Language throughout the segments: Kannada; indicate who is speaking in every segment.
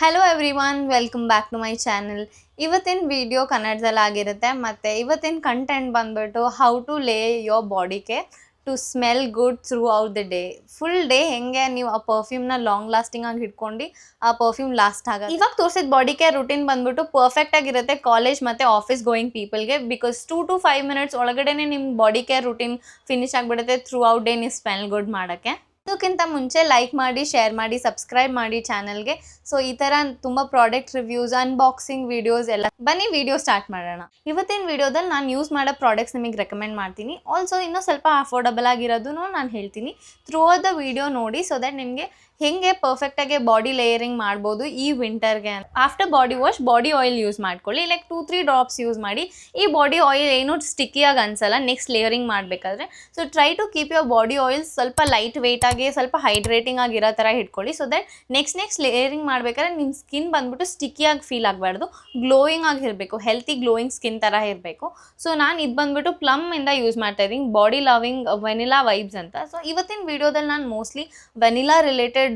Speaker 1: Hello everyone, welcome back to my channel. ಇವತ್ತಿನ ವಿಡಿಯೋ ಕನ್ನಡದಲ್ಲಿ ಆಗಿರುತ್ತೆ. ಮತ್ತು ಇವತ್ತಿನ ಕಂಟೆಂಟ್ ಬಂದ್ಬಿಟ್ಟು how to lay your body care to smell good throughout the day. Full day ಹೆಂಗೆ ನೀವು ಆ ಪರ್ಫ್ಯೂಮ್ನ ಲಾಂಗ್ ಲಾಸ್ಟಿಂಗ್ ಆಗಿ ಇಟ್ಕೊಂಡು ಆ ಪರ್ಫ್ಯೂಮ್ ಲಾಸ್ಟ್ ಆಗೋದು. ಇವಾಗ ತೋರಿಸಿದ ಬಾಡಿ ಕೇರ್ ರೂಟೀನ್ ಬಂದ್ಬಿಟ್ಟು ಪರ್ಫೆಕ್ಟ್ ಆಗಿರುತ್ತೆ ಕಾಲೇಜ್ ಮತ್ತು ಆಫೀಸ್ ಗೋಯಿಂಗ್ ಪೀಪಲ್ಗೆ. ಬಿಕಾಸ್ 2 to 5 minutes ಒಳಗಡೆ ನಿಮ್ಮ ಬಾಡಿ ಕೇರ್ ರೂಟೀನ್ ಫಿನಿಶ್ ಆಗಿಬಿಡುತ್ತೆ ಥ್ರೂ ಔಟ್ ಡೇ ನೀವು ಸ್ಮೆಲ್ ಗುಡ್ ಮಾಡೋಕ್ಕೆ. ಅದಕ್ಕಿಂತ ಮುಂಚೆ ಲೈಕ್ ಮಾಡಿ, ಶೇರ್ ಮಾಡಿ, ಸಬ್ಸ್ಕ್ರೈಬ್ ಮಾಡಿ ಚಾನಲ್ಗೆ. ಸೊ ಈ ಥರ ತುಂಬ ಪ್ರಾಡಕ್ಟ್ ರಿವ್ಯೂಸ್, ಅನ್ಬಾಕ್ಸಿಂಗ್ ವಿಡಿಯೋಸ್ ಎಲ್ಲ. ಬನ್ನಿ ವಿಡಿಯೋ ಸ್ಟಾರ್ಟ್ ಮಾಡೋಣ. ಇವತ್ತಿನ ವಿಡಿಯೋದಲ್ಲಿ ನಾನು ಯೂಸ್ ಮಾಡೋ ಪ್ರಾಡಕ್ಟ್ಸ್ ನಿಮಗೆ ರೆಕಮೆಂಡ್ ಮಾಡ್ತೀನಿ. ಆಲ್ಸೋ ಇನ್ನೂ ಸ್ವಲ್ಪ ಅಫೋರ್ಡಬಲ್ ಆಗಿರೋದನ್ನು ನಾನು ಹೇಳ್ತೀನಿ. ಥ್ರೂ ಔಟ್ ದ ವಿಡಿಯೋ ನೋಡಿ, ಸೊ ದಟ್ ನಿಮಗೆ ಹೆಂಗೆ ಪರ್ಫೆಕ್ಟಾಗಿ ಬಾಡಿ ಲೇಯರಿಂಗ್ ಮಾಡ್ಬೋದು ಈ ವಿಂಟರ್ಗೆ. After body wash body oil use ಮಾಡ್ಕೊಳ್ಳಿ. ಲೈಕ್ 2-3 ಡ್ರಾಪ್ಸ್ ಯೂಸ್ ಮಾಡಿ. ಈ ಬಾಡಿ ಆಯಿಲ್ ಏನೂ ಸ್ಟಿಕ್ಕಿಯಾಗಿ ಅನ್ಸಲ್ಲ ನೆಕ್ಸ್ಟ್ ಲೇಯರಿಂಗ್ ಮಾಡಬೇಕಾದ್ರೆ. So try to keep your body oil ಸ್ವಲ್ಪ ಲೈಟ್ ವೆಯ್ಟ್ ಆಗಿ, ಸ್ವಲ್ಪ ಹೈಡ್ರೇಟಿಂಗ್ ಆಗಿರೋ ಥರ ಇಟ್ಕೊಳ್ಳಿ. ಸೊ ದಟ್ ನೆಕ್ಸ್ಟ್ ಲೇಯರಿಂಗ್ ಮಾಡಬೇಕಾದ್ರೆ ನಿಮ್ಮ ಸ್ಕಿನ್ ಬಂದ್ಬಿಟ್ಟು ಸ್ಟಿಕ್ಕಿಯಾಗಿ ಫೀಲ್ ಆಗಬಾರ್ದು, ಗ್ಲೋಯಿಂಗ್ ಆಗಿರಬೇಕು, ಹೆಲ್ತಿ ಗ್ಲೋಯಿಂಗ್ ಸ್ಕಿನ್ ಥರ ಇರಬೇಕು. ಸೊ ನಾನು ಇದು ಬಂದ್ಬಿಟ್ಟು ಪ್ಲಮ್ಮಿಂದ ಯೂಸ್ ಮಾಡ್ತಾ ಇದ್ದೀನಿ, ಬಾಡಿ ಲವಿಂಗ್ ವೆನಿಲಾ ವೈಬ್ಸ್ ಅಂತ. ಸೊ ಇವತ್ತಿನ ವಿಡಿಯೋದಲ್ಲಿ ನಾನು ಮೋಸ್ಟ್ಲಿ ವೆನಿಲಾ ರಿಲೇಟೆಡ್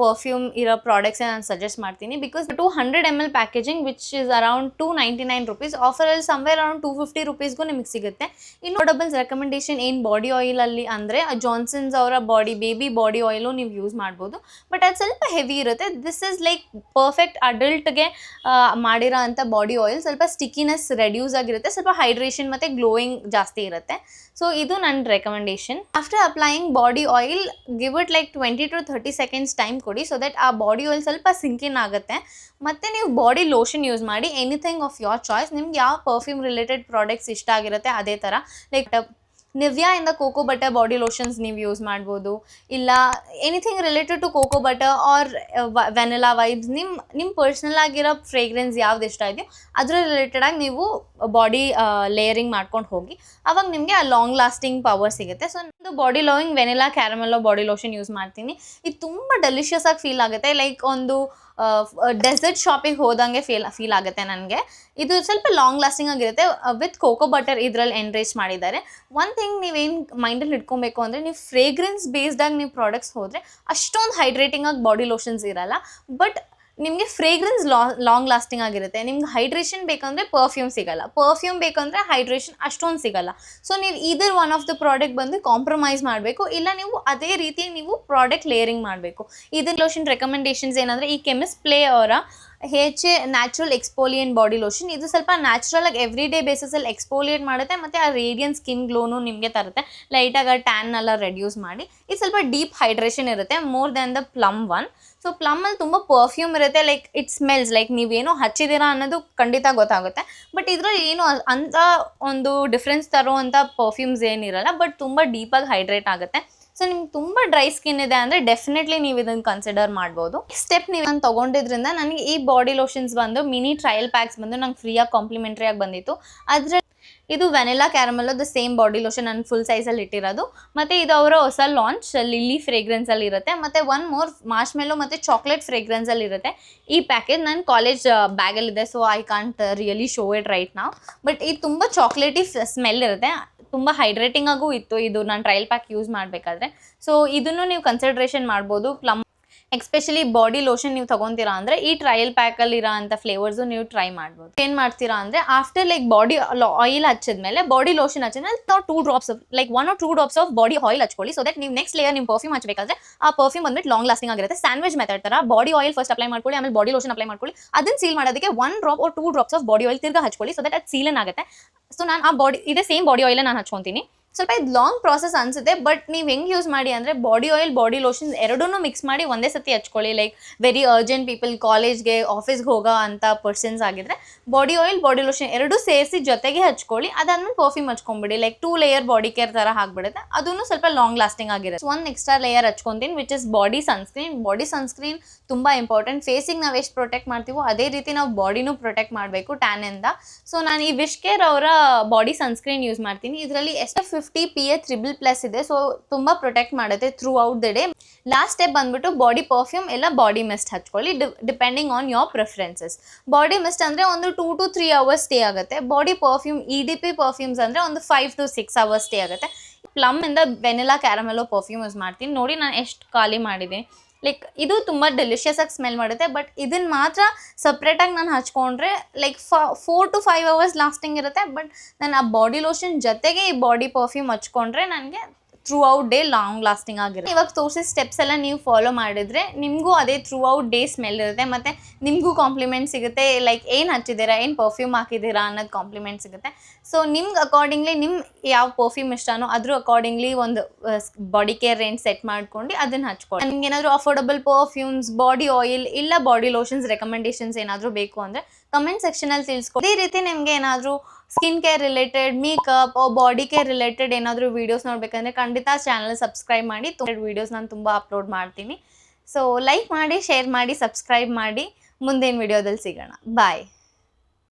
Speaker 1: ಪರ್ಫ್ಯೂಮ್ ಇರೋ ಪ್ರಾಡಕ್ಟ್ಸ್ ನಾನು ಸಜೆಸ್ಟ್ ಮಾಡ್ತೀನಿ. Because 200 ml packaging which is around 299 rupees. ಆಫರಲ್ಲಿ ಸಮ್ವೇರ್ ಅರೌಂಡ್ 250 rupeesಗೂ ನಿಮಗೆ ಸಿಗುತ್ತೆ. ಇನ್ನು ಡಬಲ್ಸ್ ರೆಕಮೆಂಡೇಶನ್ ಏನು ಬಾಡಿ ಆಯಿಲಲ್ಲಿ ಅಂದರೆ ಜಾನ್ಸನ್ಸ್ ಅವರ ಬೇಬಿ ಬಾಡಿ ಆಯಿಲು ನೀವು ಯೂಸ್ ಮಾಡ್ಬೋದು. ಬಟ್ ಅದು ಸ್ವಲ್ಪ ಹೆವಿ ಇರುತ್ತೆ. ದಿಸ್ ಇಸ್ ಲೈಕ್ ಪರ್ಫೆಕ್ಟ್ ಅಡಲ್ಟ್ಗೆ ಮಾಡಿರೋ ಅಂಥ ಬಾಡಿ ಆಯಿಲ್. ಸ್ವಲ್ಪ ಸ್ಟಿಕ್ಕಿನೆಸ್ ರೆಡ್ಯೂಸ್ ಆಗಿರುತ್ತೆ, ಸ್ವಲ್ಪ ಹೈಡ್ರೇಷನ್ ಮತ್ತು ಗ್ಲೋಯಿಂಗ್ ಜಾಸ್ತಿ ಇರುತ್ತೆ. ಸೊ ಇದು ನನ್ನ recommendation. After applying body oil give it like 20 to 30 seconds time ಕೊಡಿ. ಸೊ ದಟ್ ಆ ಬಾಡಿ ಆಯಿಲ್ ಸ್ವಲ್ಪ ಸಿಂಕಿನ್ ಆಗುತ್ತೆ. ಮತ್ತು ನೀವು ಬಾಡಿ ಲೋಷನ್ ಯೂಸ್ ಮಾಡಿ, ಎನಿಥಿಂಗ್ ಆಫ್ ಯೋರ್ ಚಾಯ್ಸ್. ನಿಮ್ಗೆ ಯಾವ ಪರ್ಫ್ಯೂಮ್ ರಿಲೇಟೆಡ್ ಪ್ರಾಡಕ್ಟ್ಸ್ ಇಷ್ಟ ಆಗಿರುತ್ತೆ ಅದೇ ಥರ. ಲೈಕ್ ನಿವ್ಯಾ ಇಂದ ಕೋಕೋ ಬಟರ್ ಬಾಡಿ ಲೋಷನ್ಸ್ ನೀವು ಯೂಸ್ ಮಾಡ್ಬೋದು. ಇಲ್ಲ anything related to cocoa butter or vanilla vibes, ನಿಮ್ಮ ಪರ್ಸ್ನಲ್ ಆಗಿರೋ ಫ್ರೇಗ್ರೆನ್ಸ್ ಯಾವ್ದು ಇಷ್ಟ ಇದೆಯೋ ಅದ್ರ ರಿಲೇಟೆಡಾಗಿ ನೀವು ಬಾಡಿ ಲೇಯರಿಂಗ್ ಮಾಡ್ಕೊಂಡು ಹೋಗಿ. ಆವಾಗ ನಿಮಗೆ ಆ ಲಾಂಗ್ ಲಾಸ್ಟಿಂಗ್ ಪವರ್ ಸಿಗುತ್ತೆ. ಸೊ ನಾನು body loving vanilla caramello body lotion use ಮಾಡ್ತೀನಿ. ಇದು ತುಂಬ ಡೆಲಿಷಿಯಸ್ ಆಗಿ ಫೀಲ್ ಆಗುತ್ತೆ. ಲೈಕ್ ಒಂದು ಡೆಸರ್ಟ್ ಶಾಪಿಗೆ ಹೋದಂಗೆ ಫೀಲ್ ಆಗುತ್ತೆ ನನಗೆ. ಇದು ಸ್ವಲ್ಪ ಲಾಂಗ್ ಲಾಸ್ಟಿಂಗ್ ಆಗಿರುತ್ತೆ. ವಿತ್ ಕೋಕೋ ಬಟರ್ ಇದರಲ್ಲಿ ಎನ್ರಿಚ್ ಮಾಡಿದ್ದಾರೆ. ಒನ್ ಥಿಂಗ್ ನೀವೇನು ಮೈಂಡಲ್ಲಿ ಇಟ್ಕೊಬೇಕು ಅಂದರೆ, ನೀವು ಫ್ರೇಗ್ರೆನ್ಸ್ ಬೇಸ್ಡಾಗಿ ನೀವು ಪ್ರಾಡಕ್ಟ್ಸ್ ಹೋದರೆ ಅಷ್ಟೊಂದು ಹೈಡ್ರೇಟಿಂಗ್ ಆಗಿ ಬಾಡಿ ಲೋಷನ್ಸ್ ಇರಲ್ಲ. ಬಟ್ ನಿಮಗೆ ಫ್ರೇಗ್ರೆನ್ಸ್ ಲಾಂಗ್ ಲಾಸ್ಟಿಂಗ್ ಆಗಿರುತ್ತೆ. ನಿಮ್ಗೆ ಹೈಡ್ರೇಷನ್ ಬೇಕಂದರೆ ಪರ್ಫ್ಯೂಮ್ ಸಿಗಲ್ಲ, ಪರ್ಫ್ಯೂಮ್ ಬೇಕಂದರೆ ಹೈಡ್ರೇಷನ್ ಅಷ್ಟೊಂದು ಸಿಗಲ್ಲ. ಸೊ ನೀವು ಇದರ್ ಒನ್ ಆಫ್ ದ ಪ್ರಾಡಕ್ಟ್ ಬಂದು ಕಾಂಪ್ರಮೈಸ್ ಮಾಡಬೇಕು. ಇಲ್ಲ ನೀವು ಅದೇ ರೀತಿ ನೀವು ಪ್ರಾಡಕ್ಟ್ ಲೇಯರಿಂಗ್ ಮಾಡಬೇಕು. ಇದರ ಲೋಷನ್ ರೆಕಮೆಂಡೇಷನ್ಸ್ ಏನಂದರೆ, ಈ ಕೆಮಿಸ್ಟ್ ಪ್ಲೇ ಅವರ HA ನ್ಯಾಚುರಲ್ ಎಕ್ಸ್ಪೋಲಿಯೆಂಟ್ ಬಾಡಿ ಲೋಷನ್. ಇದು ಸ್ವಲ್ಪ ನ್ಯಾಚುರಲ್ ಆಗಿ ಎವ್ರಿ ಡೇ ಬೇಸಿಸಲ್ಲಿ ಎಕ್ಸ್ಪೋಲಿಯೇಟ್ ಮಾಡುತ್ತೆ ಮತ್ತು ಆ ರೇಡಿಯಂಟ್ ಸ್ಕಿನ್ ಗ್ಲೋನು ನಿಮಗೆ ತರುತ್ತೆ. ಲೈಟಾಗಿ ಟ್ಯಾನ್ ಎಲ್ಲ ರೆಡ್ಯೂಸ್ ಮಾಡಿ. ಇದು ಸ್ವಲ್ಪ ಡೀಪ್ ಹೈಡ್ರೇಷನ್ ಇರುತ್ತೆ more than the Plum one. So ಪ್ಲಮ್ಮಲ್ಲಿ ತುಂಬ ಪರ್ಫ್ಯೂಮ್ ಇರುತ್ತೆ. ಲೈಕ್ ಇಟ್ ಸ್ಮೆಲ್ಸ್ ಲೈಕ್ ನೀವೇನೋ ಹಚ್ಚಿದ್ದೀರಾ ಅನ್ನೋದು ಖಂಡಿತ ಗೊತ್ತಾಗುತ್ತೆ. ಬಟ್ ಇದರಲ್ಲಿ ಏನು ಅಂಥ ಒಂದು ಡಿಫ್ರೆನ್ಸ್ ತರುವಂಥ ಪರ್ಫ್ಯೂಮ್ಸ್ ಏನಿರಲ್ಲ. ಬಟ್ ತುಂಬ ಡೀಪಾಗಿ ಹೈಡ್ರೇಟ್ ಆಗುತ್ತೆ. ಸೊ ನಿಮ್ಗೆ ತುಂಬ ಡ್ರೈ ಸ್ಕಿನ್ ಇದೆ ಅಂದರೆ ಡೆಫಿನೆಟ್ಲಿ ನೀವು ಇದನ್ನು ಕನ್ಸಿಡರ್ ಮಾಡ್ಬೋದು. ಸ್ಟೆಪ್ ನೀವು ನಾನು ತೊಗೊಂಡಿದ್ರಿಂದ ನನಗೆ ಈ ಬಾಡಿ ಲೋಷನ್ಸ್ ಬಂದು ಮಿನಿ ಟ್ರಯಲ್ ಪ್ಯಾಕ್ಸ್ ಬಂದು ನಂಗೆ ಫ್ರೀಯಾಗಿ ಕಾಂಪ್ಲಿಮೆಂಟ್ರಿಯಾಗಿ ಬಂದಿತ್ತು. ಅದರ ಇದು vanilla caramello the same body lotion ನಾನು ಫುಲ್ ಸೈಜಲ್ಲಿ ಇಟ್ಟಿರೋದು. ಮತ್ತು ಇದು ಅವರ ಹೊಸ ಲಾಂಚ್ ಲಿಲ್ಲಿ ಫ್ರೇಗ್ರೆನ್ಸಲ್ಲಿ ಇರುತ್ತೆ. ಮತ್ತು ಒನ್ ಮೋರ್ ಮಾರ್ಶ್ಮೆಲ್ಲೋ ಮತ್ತು ಚಾಕ್ಲೇಟ್ ಫ್ರೇಗ್ರೆನ್ಸಲ್ಲಿ ಇರುತ್ತೆ. ಈ ಪ್ಯಾಕೇಜ್ ನನ್ನ ಕಾಲೇಜ್ ಬ್ಯಾಗಲ್ಲಿದೆ. So I can't really show it right now. But ಇದು ತುಂಬ ಚಾಕ್ಲೇಟಿ ಸ್ಮೆಲ್ ಇರುತ್ತೆ. ತುಂಬ ಹೈಡ್ರೇಟಿಂಗ್ ಆಗೂ ಇತ್ತು ಇದು ನಾನು ಟ್ರಯಲ್ ಪ್ಯಾಕ್ ಯೂಸ್ ಮಾಡಬೇಕಾದ್ರೆ. ಸೊ ಇದನ್ನು ನೀವು ಕನ್ಸಿಡ್ರೇಷನ್ ಮಾಡ್ಬೋದು. ಪ್ಲಮ್ ಎಸ್ಪೆಷಲಿ ಬಾಡಿ ಲೋಷನ್ ನೀವು ತೊಗೊತೀರಾ ಅಂದರೆ ಈ ಟ್ರಯಲ್ ಪ್ಯಾಕಲ್ಲಿರೋ ಅಂಥ ಫ್ಲೇವರ್ಸು ನೀವು ಟ್ರೈ ಮಾಡ್ಬೋದು. ಏನು ಮಾಡ್ತೀರಾ ಅಂದರೆ, ಆಫ್ಟರ್ ಲೈಕ್ ಬಾಡಿ ಆಯಿಲ್ ಹಚ್ಚಿದ್ಮೇಲೆ ಬಾಡಿ ಲೋಷನ್ ಹಚ್ಚಿದ್ಮೇಲೆ ನಾವು 2 drops like 1 or 2 drops of body oil ಹಚ್ಕೊಳ್ಳಿ. ಸೊ ದಟ್ ನೀವು ನೆಕ್ಸ್ಟ್ ಲೇಯರ್ ನಿಮ್ಮ ಪರ್ಫ್ಯೂಮ್ ಹಚ್ಚಬೇಕಾದ್ರೆ ಆ ಪರ್ಫ್ಯೂಮ್ ಬಂದ್ಬಿಟ್ಟು ಲಾಂಗ್ ಲಾಸ್ಟಿಂಗ್ ಆಗಿರುತ್ತೆ. ಸ್ಯಾಂಡ್ವಿಚ್ ಮೆಥಡ್ ಥರ ಬಾಡಿ ಆಯಿಲ್ ಫಸ್ಟ್ ಅಪ್ಲೈ ಮಾಡ್ಕೊಳ್ಳಿ, ಆಮೇಲೆ ಬಾಡಿ ಲೋಷನ್ ಅಪ್ಲೈ ಮಾಡ್ಕೊಳ್ಳಿ. ಅದನ್ನು ಸೀಲ್ ಮಾಡೋದಕ್ಕೆ 1 drop or 2 drops of body oil ತಿರ್ಗಾ ಹಚ್ಕೊಳ್ಳಿ. ಸೊ ದಟ್ ಅದು ಸೀಲನ್ ಆಗುತ್ತೆ. ಸೊ ನಾನು ಆ ಇದೇ ಸೇಮ್ ಬಾಡಿ ಆಯಿಲ್ ನಾನು ಹಚ್ಕೊತೀನಿ. ಸ್ವಲ್ಪ ಇದು ಲಾಂಗ್ ಪ್ರಾಸೆಸ್ ಅನಿಸುತ್ತೆ. ಬಟ್ ನೀವು ಹೆಂಗೆ ಯೂಸ್ ಮಾಡಿ ಅಂದರೆ, ಬಾಡಿ ಆಯಿಲ್ ಬಾಡಿ ಲೋಷನ್ ಎರಡೂ ಮಿಕ್ಸ್ ಮಾಡಿ ಒಂದೇ ಸತಿ ಹಚ್ಕೊಳ್ಳಿ. ಲೈಕ್ ವೆರಿ ಅರ್ಜೆಂಟ್ ಪೀಪಲ್, ಕಾಲೇಜ್ಗೆ ಆಫೀಸ್ಗೆ ಹೋಗೋ ಅಂಥ ಪರ್ಸನ್ಸ್ ಆಗಿದ್ರೆ ಬಾಡಿ ಆಯಿಲ್ ಬಾಡಿ ಲೋಷನ್ ಎರಡೂ ಸೇರಿಸಿ ಜೊತೆಗೆ ಹಚ್ಕೊಳ್ಳಿ. ಅದಾದ್ಮೇಲೆ ಪರ್ಫ್ಯೂಮ್ ಹಚ್ಕೊಂಬಿಡಿ. ಲೈಕ್ 2 layer ಬಾಡಿ ಕೇರ್ ಥರ ಆಗಿಬಿಡುತ್ತೆ. ಅದೂ ಸ್ವಲ್ಪ ಲಾಂಗ್ ಲಾಸ್ಟಿಂಗ್ ಆಗಿರುತ್ತೆ. ಒಂದು ಎಕ್ಸ್ಟ್ರಾ ಲೇಯರ್ ಹಚ್ಕೊತೀನಿ which is body sunscreen. Body sunscreen ತುಂಬ ಇಂಪಾರ್ಟೆಂಟ್. ಫೇಸಿಗೆ ನಾವು ಎಷ್ಟು ಪ್ರೊಟೆಕ್ಟ್ ಮಾಡ್ತೀವೋ ಅದೇ ರೀತಿ ನಾವು ಬಾಡಿನೂ ಪ್ರೊಟೆಕ್ಟ್ ಮಾಡಬೇಕು ಟ್ಯಾನಿಂದ. ಸೊ ನಾನು ಈ ವಿಶ್ ಕೇರ್ ಅವರ ಬಾಡಿ ಸನ್ಸ್ಕ್ರೀನ್ ಯೂಸ್ ಮಾಡ್ತೀನಿ. ಇದರಲ್ಲಿ SPF50 PA ++ ಇದೆ. ಸೊ ತುಂಬ ಪ್ರೊಟೆಕ್ಟ್ ಮಾಡುತ್ತೆ throughout the day. Last step ಬಂದ್ಬಿಟ್ಟು ಬಾಡಿ ಪರ್ಫ್ಯೂಮ್ ಇಲ್ಲ ಬಾಡಿ ಮಿಸ್ಟ್ ಹಚ್ಕೊಳ್ಳಿ, depending on your preferences. Body mist ಅಂದರೆ ಒಂದು 2 to 3 hours ಸ್ಟೇ ಆಗುತ್ತೆ. ಬಾಡಿ ಪರ್ಫ್ಯೂಮ್ EDP ಪರ್ಫ್ಯೂಮ್ಸ್ ಅಂದರೆ ಒಂದು 5 to 6 hours ಸ್ಟೇ ಆಗುತ್ತೆ. ಪ್ಲಮ್ ಇಂದ ವೆನಿಲಾ ಕ್ಯಾರಮೆಲ್ಲೋ ಪರ್ಫ್ಯೂಮ್ ಯೂಸ್ ಮಾಡ್ತೀನಿ. ನೋಡಿ ನಾನು ಎಷ್ಟು ಖಾಲಿ ಮಾಡಿದ್ದೀನಿ. ಲೈಕ್ ಇದು ತುಂಬ ಡೆಲಿಷಿಯಸ್ ಆಗಿ ಸ್ಮೆಲ್ ಮಾಡುತ್ತೆ. ಬಟ್ ಇದನ್ನ ಮಾತ್ರ ಸಪ್ರೇಟಾಗಿ ನಾನು ಹಚ್ಕೊಂಡ್ರೆ ಲೈಕ್ 4 to 5 hours ಲಾಸ್ಟಿಂಗ್ ಇರುತ್ತೆ. ಬಟ್ ನಾನು ಆ ಬಾಡಿ ಲೋಷನ್ ಜೊತೆಗೆ ಈ ಬಾಡಿ ಪರ್ಫ್ಯೂಮ್ ಹಚ್ಕೊಂಡ್ರೆ ನನಗೆ through out day long lasting ಆಗಿರುತ್ತೆ. ಇವಾಗ ತೋರಿಸಿ ಸ್ಟೆಪ್ಸ್ ಎಲ್ಲ ನೀವು ಫಾಲೋ ಮಾಡಿದರೆ ನಿಮಗೂ ಅದೇ ಥ್ರೂ ಔಟ್ ಡೇ ಸ್ಮೆಲ್ ಇರುತ್ತೆ, ಮತ್ತು ನಿಮಗೂ ಕಾಂಪ್ಲಿಮೆಂಟ್ ಸಿಗುತ್ತೆ. ಲೈಕ್ ಏನು ಹಚ್ಚಿದ್ದೀರಾ, ಏನು ಪರ್ಫ್ಯೂಮ್ ಹಾಕಿದ್ದೀರಾ ಅನ್ನೋದು ಕಾಂಪ್ಲಿಮೆಂಟ್ ಸಿಗುತ್ತೆ. ಸೊ ನಿಮ್ಗೆ ಅಕಾರ್ಡಿಂಗ್ಲಿ ನಿಮ್ಮ ಯಾವ ಪರ್ಫ್ಯೂಮ್ ಇಷ್ಟನೋ ಅದ್ರ ಅಕಾರ್ಡಿಂಗ್ಲಿ ಒಂದು ಬಾಡಿ ಕೇರ್ ರೇಂಜ್ ಸೆಟ್ ಮಾಡ್ಕೊಂಡು ಅದನ್ನು ಹಚ್ಕೊಳ್ಳಿ. ನಿಮ್ಗೆ ಏನಾದರೂ ಅಫೋರ್ಡಬಲ್ ಪರ್ಫ್ಯೂಮ್ಸ್, ಬಾಡಿ ಆಯಿಲ್ ಇಲ್ಲ ಬಾಡಿ ಲೋಷನ್ಸ್ ರೆಕಮೆಂಡೇಷನ್ಸ್ ಏನಾದರೂ ಬೇಕು ಅಂದರೆ ಕಮೆಂಟ್ ಸೆಕ್ಷನಲ್ಲಿ ತಿಳಿಸ್ಕೊಡಿ. ಅದೇ ರೀತಿ ನಿಮಗೆ ಏನಾದರೂ skin care related, makeup body care related ಏನಾದರೂ ವೀಡಿಯೋಸ್ ನೋಡಬೇಕಂದ್ರೆ ಖಂಡಿತ ಚಾನಲ್ ಸಬ್ಸ್ಕ್ರೈಬ್ ಮಾಡಿ. ವೀಡಿಯೋಸ್ ನಾನು ತುಂಬ ಅಪ್ಲೋಡ್ ಮಾಡ್ತೀನಿ. ಸೊ ಲೈಕ್ ಮಾಡಿ, ಶೇರ್ ಮಾಡಿ, ಸಬ್ಸ್ಕ್ರೈಬ್ ಮಾಡಿ. ಮುಂದಿನ ವಿಡಿಯೋದಲ್ಲಿ ಸಿಗೋಣ. ಬಾಯ್.